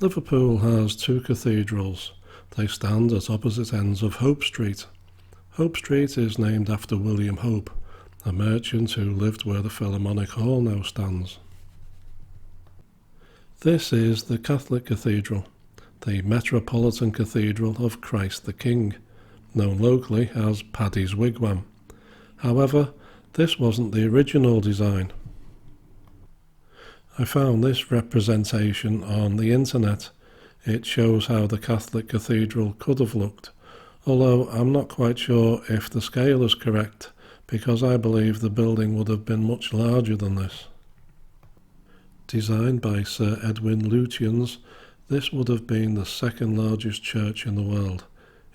Liverpool has two cathedrals. They stand at opposite ends of Hope Street. Hope Street is named after William Hope, a merchant who lived where the Philharmonic Hall now stands. This is the Catholic Cathedral, the Metropolitan Cathedral of Christ the King, known locally as Paddy's Wigwam. However, this wasn't the original design. I found this representation on the internet. It shows how the Catholic Cathedral could have looked, although I'm not quite sure if the scale is correct, because I believe the building would have been much larger than this. Designed by Sir Edwin Lutyens, this would have been the second largest church in the world.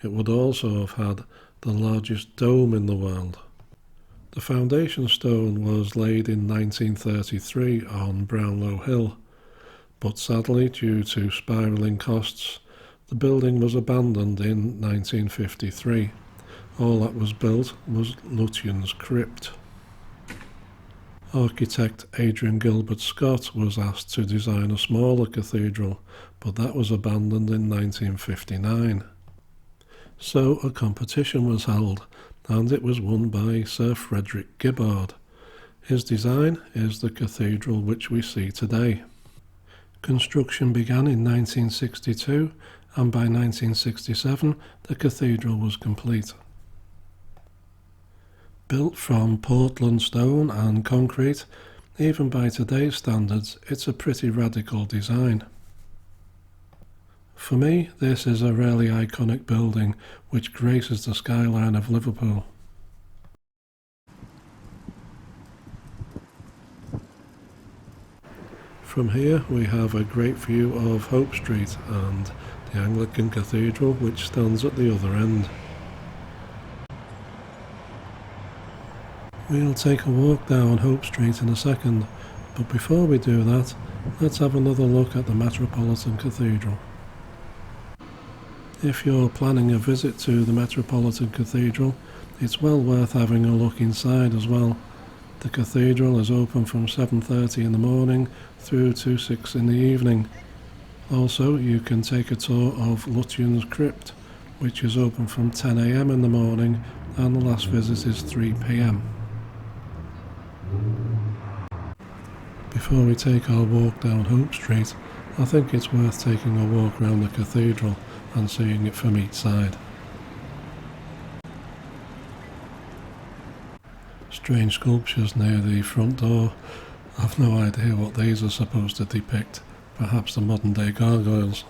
It would also have had the largest dome in the world. The foundation stone was laid in 1933 on Brownlow Hill, but sadly, due to spiralling costs, the building was abandoned in 1953. All that was built was Lutyens' crypt. Architect Adrian Gilbert Scott was asked to design a smaller cathedral, but that was abandoned in 1959. So a competition was held, and it was won by Sir Frederick Gibbard. His design is the cathedral which we see today. Construction began in 1962, and by 1967 the cathedral was complete. Built from Portland stone and concrete, even by today's standards, it's a pretty radical design. For me, this is a really iconic building which graces the skyline of Liverpool. From here we have a great view of Hope Street and the Anglican Cathedral which stands at the other end. We'll take a walk down Hope Street in a second, but before we do that, let's have another look at the Metropolitan Cathedral. If you're planning a visit to the Metropolitan Cathedral, it's well worth having a look inside as well. The cathedral is open from 7:30 in the morning through to 6 in the evening. Also, you can take a tour of Lutyens' crypt, which is open from 10 AM in the morning and the last visit is 3 PM. Before we take our walk down Hope Street, I think it's worth taking a walk around the cathedral and seeing it from each side. Strange sculptures near the front door. I've no idea what these are supposed to depict. Perhaps the modern day gargoyles.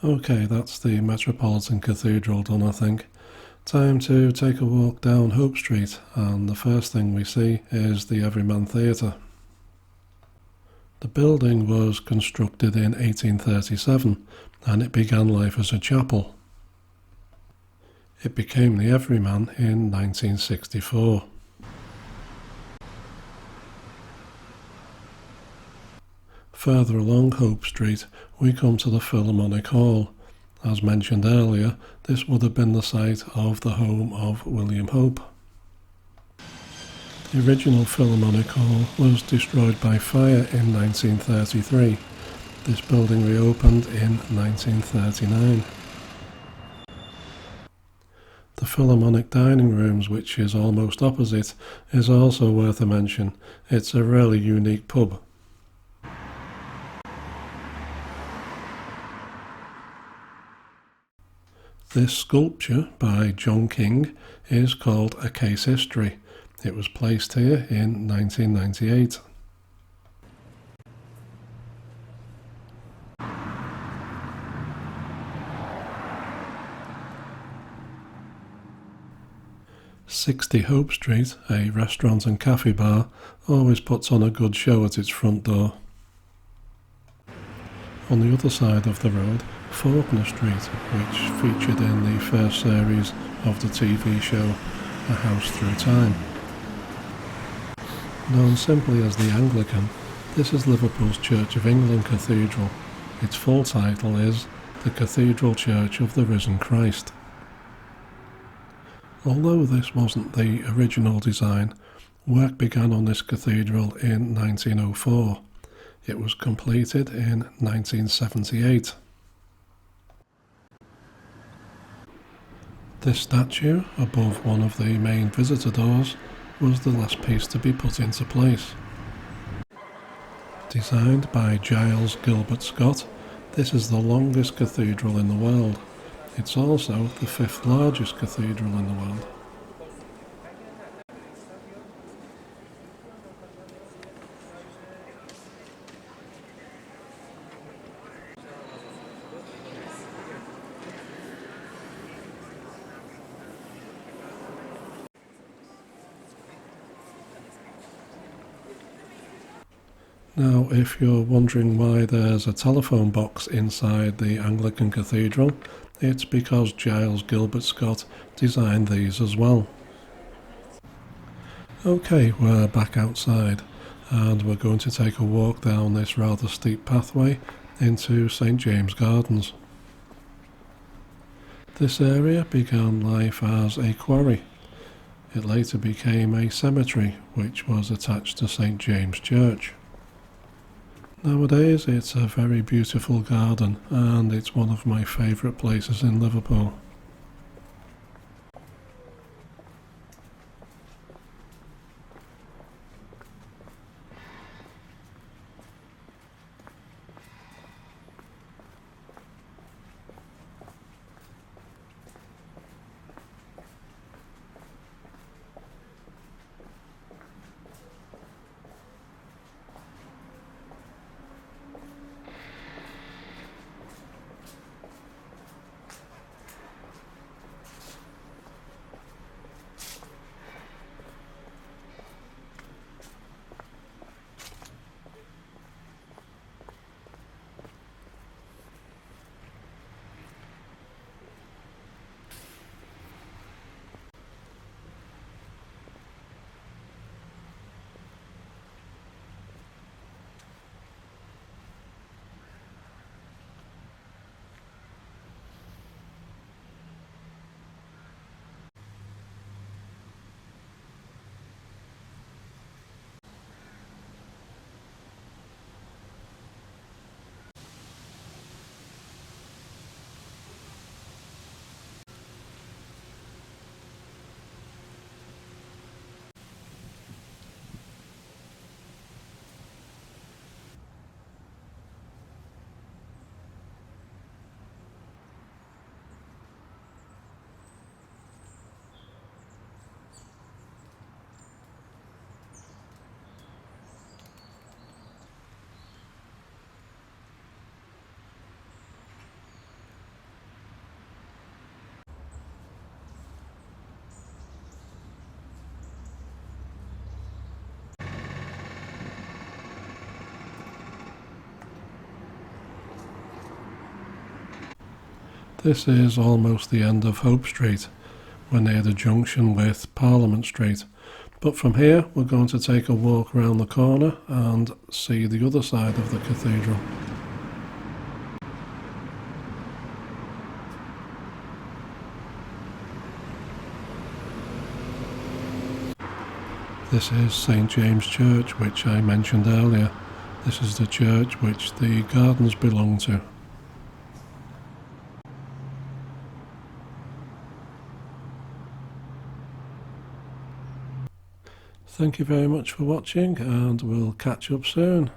Okay, that's the Metropolitan Cathedral done, I think. Time to take a walk down Hope Street, and the first thing we see is the Everyman Theatre. The building was constructed in 1837, and it began life as a chapel. It became the Everyman in 1964. Further along Hope Street, we come to the Philharmonic Hall. As mentioned earlier, this would have been the site of the home of William Hope. The original Philharmonic Hall was destroyed by fire in 1933. This building reopened in 1939. The The Philharmonic Dining Rooms, which is almost opposite, is also worth a mention. It's a really unique pub. This sculpture by John King is called A Case History. It was placed here in 1998. "60 Hope Street," a restaurant and cafe bar, always puts on a good show at its front door. On the other side of the road, Faulkner Street, which featured in the first series of the TV show A House Through Time. Known simply as the Anglican, this is Liverpool's Church of England Cathedral. Its full title is the Cathedral Church of the Risen Christ. Although this wasn't the original design, work began on this cathedral in 1904. It was completed in 1978. This statue, above one of the main visitor doors, was the last piece to be put into place. Designed by Giles Gilbert Scott, this is the longest cathedral in the world. It's also the 5th largest cathedral in the world. Now, if you're wondering why there's a telephone box inside the Anglican Cathedral, it's because Giles Gilbert Scott designed these as well. Okay, we're back outside and we're going to take a walk down this rather steep pathway into St James Gardens. This area began life as a quarry. It later became a cemetery which was attached to St James Church. Nowadays it's a very beautiful garden and it's one of my favourite places in Liverpool. This is almost the end of Hope Street. We're near the junction with Parliament Street. But from here we're going to take a walk around the corner and see the other side of the cathedral. This is St James Church, which I mentioned earlier. This is the church which the gardens belong to. Thank you very much for watching, and we'll catch up soon.